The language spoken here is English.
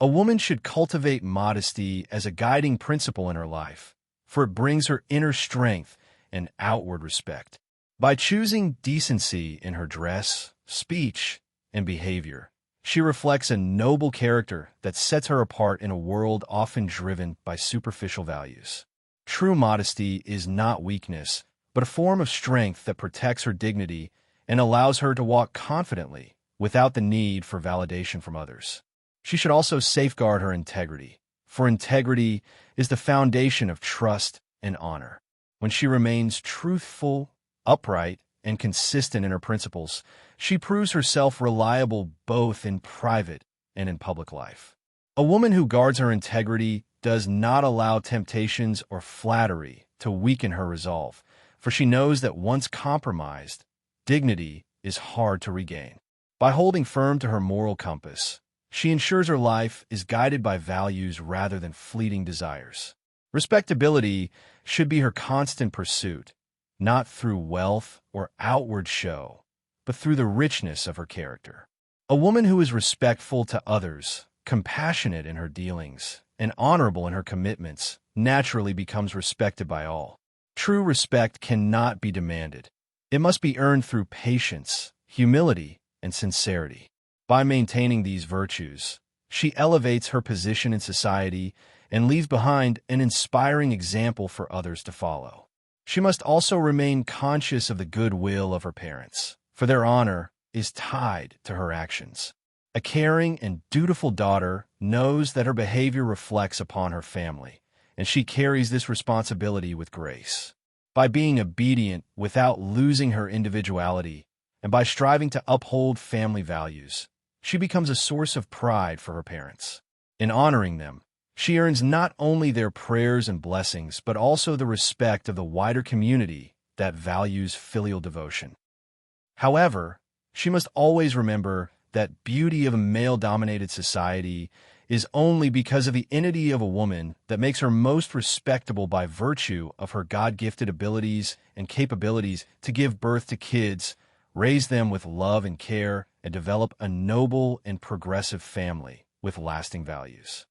A woman should cultivate modesty as a guiding principle in her life, for it brings her inner strength and outward respect. By choosing decency in her dress, speech, and behavior, she reflects a noble character that sets her apart in a world often driven by superficial values. True modesty is not weakness, but a form of strength that protects her dignity and allows her to walk confidently without the need for validation from others. She should also safeguard her integrity, for integrity is the foundation of trust and honor. When she remains truthful, upright, and consistent in her principles, she proves herself reliable both in private and in public life. A woman who guards her integrity does not allow temptations or flattery to weaken her resolve, for she knows that once compromised, dignity is hard to regain. By holding firm to her moral compass, she ensures her life is guided by values rather than fleeting desires. Respectability should be her constant pursuit, not through wealth or outward show, but through the richness of her character. A woman who is respectful to others, compassionate in her dealings, and honorable in her commitments naturally becomes respected by all. True respect cannot be demanded. It must be earned through patience, humility, and sincerity. By maintaining these virtues, she elevates her position in society and leaves behind an inspiring example for others to follow. She must also remain conscious of the goodwill of her parents, for their honor is tied to her actions. A caring and dutiful daughter knows that her behavior reflects upon her family, and she carries this responsibility with grace. By being obedient without losing her individuality, and by striving to uphold family values, she becomes a source of pride for her parents. In honoring them, she earns not only their prayers and blessings, but also the respect of the wider community that values filial devotion. However, she must always remember that beauty of a male-dominated society is only because of the entity of a woman that makes her most respectable by virtue of her God-gifted abilities and capabilities to give birth to kids, raise them with love and care, and develop a noble and progressive family with lasting values.